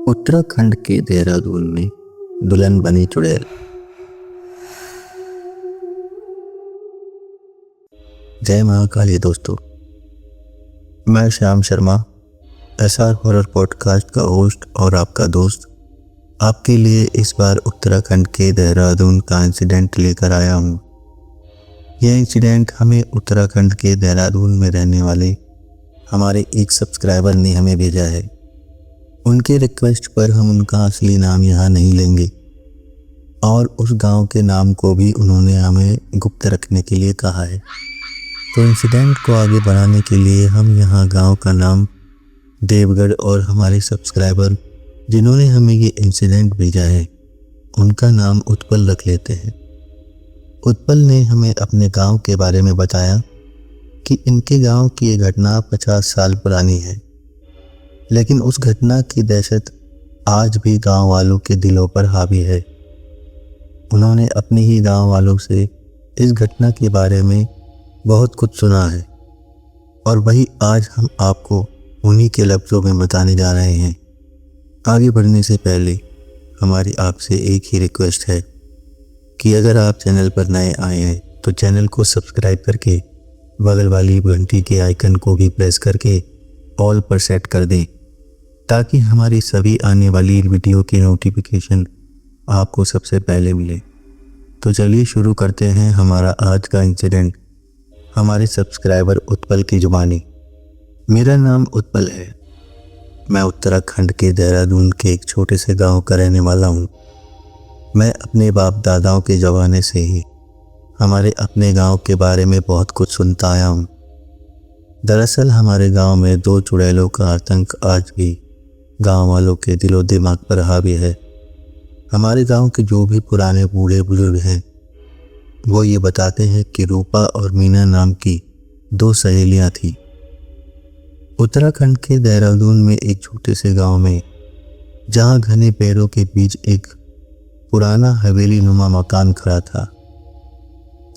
उत्तराखंड के देहरादून में दुल्हन बनी चुड़ैल। जय महाकाली दोस्तों, मैं Shyam Sharma SR horror podcast का होस्ट और आपका दोस्त आपके लिए इस बार उत्तराखंड के देहरादून का इंसिडेंट लेकर आया हूँ। यह इंसिडेंट हमें उत्तराखंड के देहरादून में रहने वाले हमारे एक सब्सक्राइबर ने हमें भेजा है। उनके रिक्वेस्ट पर हम उनका असली नाम यहाँ नहीं लेंगे और उस गांव के नाम को भी उन्होंने हमें गुप्त रखने के लिए कहा है। तो इंसिडेंट को आगे बढ़ाने के लिए हम यहाँ गांव का नाम देवगढ़ और हमारे सब्सक्राइबर जिन्होंने हमें ये इंसिडेंट भेजा है उनका नाम उत्पल रख लेते हैं। उत्पल ने हमें अपने गांव के बारे में बताया कि इनके गांव की ये घटना 50 साल पुरानी है, लेकिन उस घटना की दहशत आज भी गांव वालों के दिलों पर हावी है। उन्होंने अपने ही गांव वालों से इस घटना के बारे में बहुत कुछ सुना है और वही आज हम आपको उन्हीं के लफ्ज़ों में बताने जा रहे हैं। आगे बढ़ने से पहले हमारी आपसे एक ही रिक्वेस्ट है कि अगर आप चैनल पर नए आए हैं तो चैनल को सब्सक्राइब करके बगल वाली घंटी के आइकन को भी प्रेस करके ऑल पर सेट कर दें ताकि हमारी सभी आने वाली वीडियो की नोटिफिकेशन आपको सबसे पहले मिले। तो चलिए शुरू करते हैं हमारा आज का इंसिडेंट हमारे सब्सक्राइबर उत्पल की जुबानी। मेरा नाम उत्पल है। मैं उत्तराखंड के देहरादून के एक छोटे से गांव का रहने वाला हूं। मैं अपने बाप दादाओं के ज़माने से ही हमारे अपने गांव के बारे में बहुत कुछ सुनता आया हूं। दरअसल हमारे गांव में 2 चुड़ैलों का आतंक आज भी गांव वालों के दिलो दिमाग पर हावी है। हमारे गांव के जो भी पुराने बूढ़े बुजुर्ग हैं वो ये बताते हैं कि रूपा और मीना नाम की 2 सहेलियां थीं। उत्तराखंड के देहरादून में एक छोटे से गांव में जहां घने पेड़ों के बीच एक पुराना हवेली नुमा मकान खड़ा था।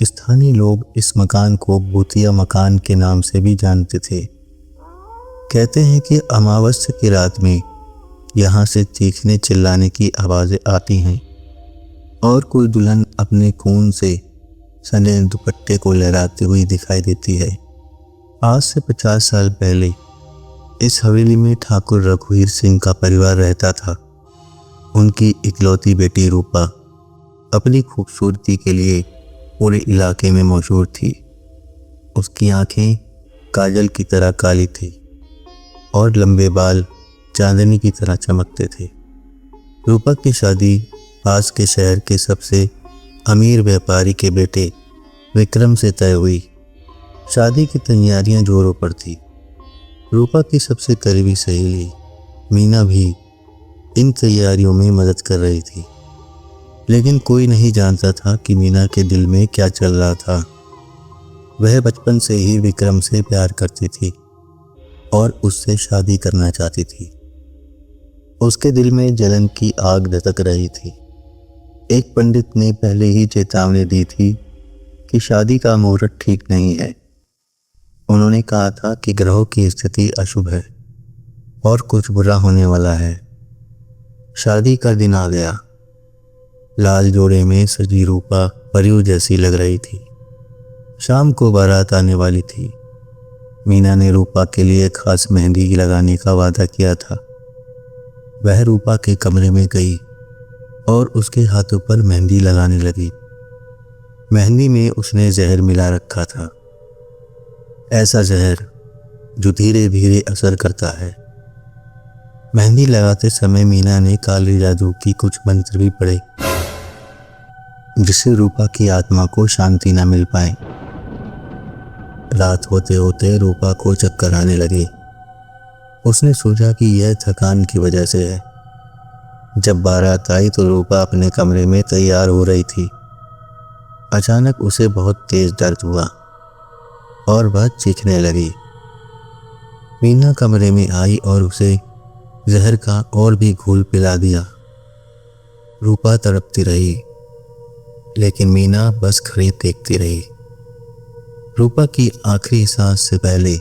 स्थानीय लोग इस मकान को भूतिया मकान के नाम से भी जानते थे। कहते हैं कि अमावस्या की रात में यहाँ से चीखने चिल्लाने की आवाज़ें आती हैं और कोई दुल्हन अपने खून से सने दुपट्टे को लहराती हुई दिखाई देती है। आज से 50 साल पहले इस हवेली में ठाकुर रघुवीर सिंह का परिवार रहता था। उनकी इकलौती बेटी रूपा अपनी खूबसूरती के लिए पूरे इलाके में मशहूर थी। उसकी आंखें काजल की तरह काली थी और लंबे बाल चांदनी की तरह चमकते थे। रूपा की शादी पास के शहर के सबसे अमीर व्यापारी के बेटे विक्रम से तय हुई। शादी की तैयारियां जोरों पर थी। रूपा की सबसे करीबी सहेली मीना भी इन तैयारियों में मदद कर रही थी, लेकिन कोई नहीं जानता था कि मीना के दिल में क्या चल रहा था। वह बचपन से ही विक्रम से प्यार करती थी और उससे शादी करना चाहती थी। उसके दिल में जलन की आग धधक रही थी। एक पंडित ने पहले ही चेतावनी दी थी कि शादी का मुहूर्त ठीक नहीं है। उन्होंने कहा था कि ग्रहों की स्थिति अशुभ है और कुछ बुरा होने वाला है। शादी का दिन आ गया। लाल जोड़े में सजी रूपा परियों जैसी लग रही थी। शाम को बारात आने वाली थी। मीना ने रूपा के लिए खास मेहंदी लगाने का वादा किया था। वह रूपा के कमरे में गई और उसके हाथों पर मेहंदी लगाने लगी। मेहंदी में उसने जहर मिला रखा था, ऐसा जहर जो धीरे धीरे असर करता है। मेहंदी लगाते समय मीना ने काले जादू की कुछ मंत्र भी पढ़े जिससे रूपा की आत्मा को शांति न मिल पाए। रात होते होते रूपा को चक्कर आने लगे। उसने सोचा कि यह थकान की वजह से है। जब बारात आई तो रूपा अपने कमरे में तैयार हो रही थी। अचानक उसे बहुत तेज दर्द हुआ और वह चीखने लगी। मीना कमरे में आई और उसे जहर का और भी घूल पिला दिया। रूपा तड़पती रही, लेकिन मीना बस खड़ी देखती रही। रूपा की आखिरी सांस से पहले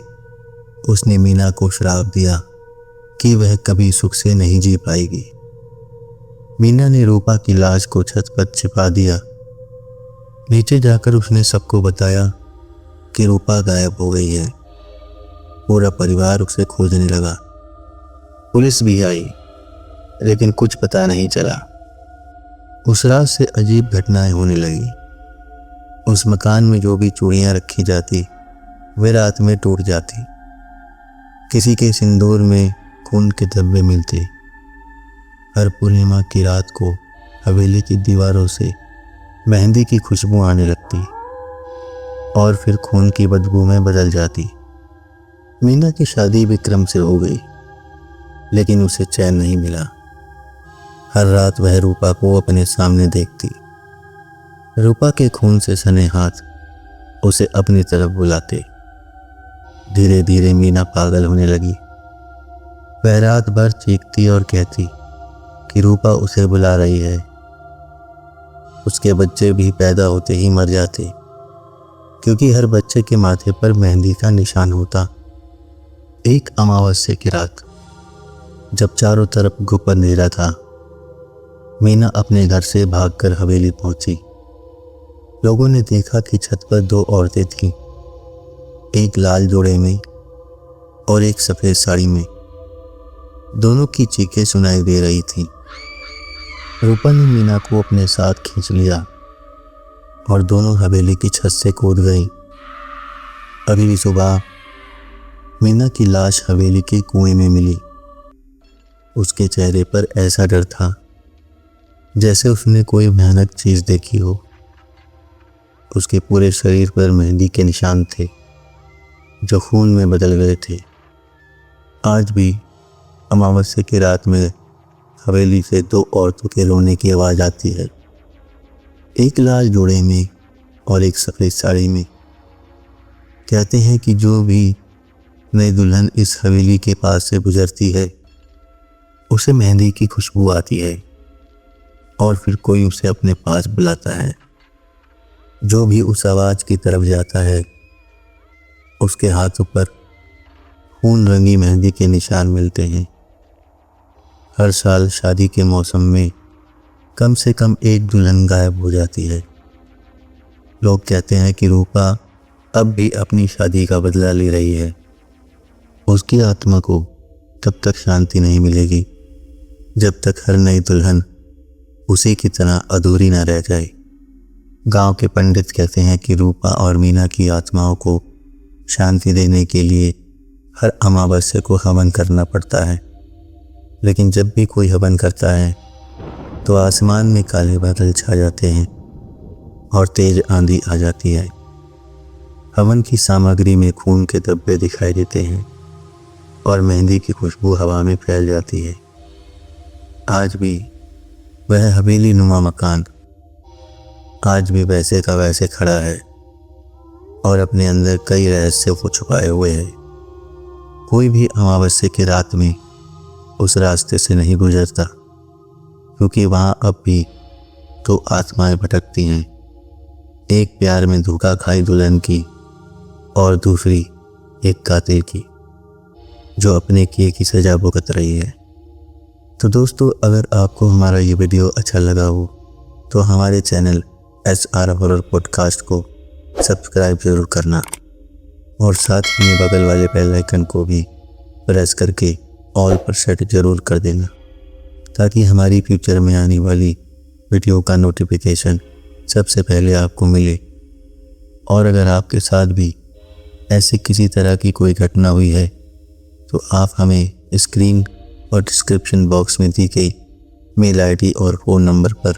उसने मीना को श्राप दिया कि वह कभी सुख से नहीं जी पाएगी। मीना ने रूपा की लाश को छत पर छिपा दिया। नीचे जाकर उसने सबको बताया कि रूपा गायब हो गई है। पूरा परिवार उसे खोजने लगा। पुलिस भी आई, लेकिन कुछ पता नहीं चला। उस रात से अजीब घटनाएं होने लगी। उस मकान में जो भी चूड़ियां रखी जाती वे रात में टूट जाती। किसी के सिंदूर में खून के धब्बे मिलते। हर पूर्णिमा की रात को हवेली की दीवारों से मेहंदी की खुशबू आने लगती और फिर खून की बदबू में बदल जाती। मीना की शादी विक्रम से हो गई, लेकिन उसे चैन नहीं मिला। हर रात वह रूपा को अपने सामने देखती। रूपा के खून से सने हाथ उसे अपनी तरफ बुलाते। धीरे धीरे मीना पागल होने लगी। वह रात भर चीखती और कहती कि रूपा उसे बुला रही है। उसके बच्चे भी पैदा होते ही मर जाते, क्योंकि हर बच्चे के माथे पर मेहंदी का निशान होता। एक अमावस्या की रात, जब चारों तरफ घुप अंधेरा था, मीना अपने घर से भागकर हवेली पहुंची। लोगों ने देखा कि छत पर दो औरतें थीं, एक लाल जोड़े में और एक सफेद साड़ी में। दोनों की चीखें सुनाई दे रही थीं। रूपा ने मीना को अपने साथ खींच लिया और दोनों हवेली की छत से कूद गई। अगली सुबह मीना की लाश हवेली के कुएं में मिली। उसके चेहरे पर ऐसा डर था जैसे उसने कोई भयानक चीज देखी हो। उसके पूरे शरीर पर मेहंदी के निशान थे जो खून में बदल गए थे। आज भी अमावस्या की रात में हवेली से दो औरतों के रोने की आवाज़ आती है, एक लाल जोड़े में और एक सफ़ेद साड़ी में। कहते हैं कि जो भी नई दुल्हन इस हवेली के पास से गुजरती है उसे मेहंदी की खुशबू आती है और फिर कोई उसे अपने पास बुलाता है। जो भी उस आवाज़ की तरफ जाता है उसके हाथों पर खून रंगी मेहंदी के निशान मिलते हैं। हर साल शादी के मौसम में कम से कम एक दुल्हन गायब हो जाती है। लोग कहते हैं कि रूपा अब भी अपनी शादी का बदला ले रही है। उसकी आत्मा को तब तक शांति नहीं मिलेगी जब तक हर नई दुल्हन उसी की तरह अधूरी न रह जाए। गांव के पंडित कहते हैं कि रूपा और मीना की आत्माओं को शांति देने के लिए हर अमावस्या को हवन करना पड़ता है। लेकिन जब भी कोई हवन करता है तो आसमान में काले बादल छा जाते हैं और तेज आंधी आ जाती है। हवन की सामग्री में खून के धब्बे दिखाई देते हैं और मेहंदी की खुशबू हवा में फैल जाती है। आज भी वह हवेली नुमा मकान आज भी वैसे का वैसे खड़ा है और अपने अंदर कई रहस्यों को छुपाए हुए है। कोई भी अमावस्या की रात में उस रास्ते से नहीं गुजरता, क्योंकि वहाँ अब भी दो आत्माएं भटकती हैं, एक प्यार में धोखा खाई दुल्हन की और दूसरी एक कातिल की जो अपने किए की सजा भुगत रही है। तो दोस्तों, अगर आपको हमारा ये वीडियो अच्छा लगा हो तो हमारे चैनल SR हॉरर पॉडकास्ट को सब्सक्राइब जरूर करना और साथ ही बगल वाले बेल आइकन को भी प्रेस करके ऑल पर सेट जरूर कर देना, ताकि हमारी फ्यूचर में आने वाली वीडियो का नोटिफिकेशन सबसे पहले आपको मिले। और अगर आपके साथ भी ऐसी किसी तरह की कोई घटना हुई है तो आप हमें स्क्रीन और डिस्क्रिप्शन बॉक्स में दी गई मेल ID और फ़ोन नंबर पर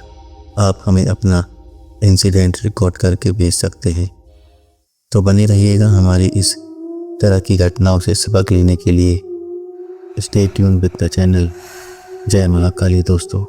आप हमें अपना इंसिडेंट रिकॉर्ड करके भेज सकते हैं। तो बने रहिएगा हमारी इस तरह की घटनाओं से सबक लेने के लिए। Stay tuned with the channel. जय महाकाली दोस्तों।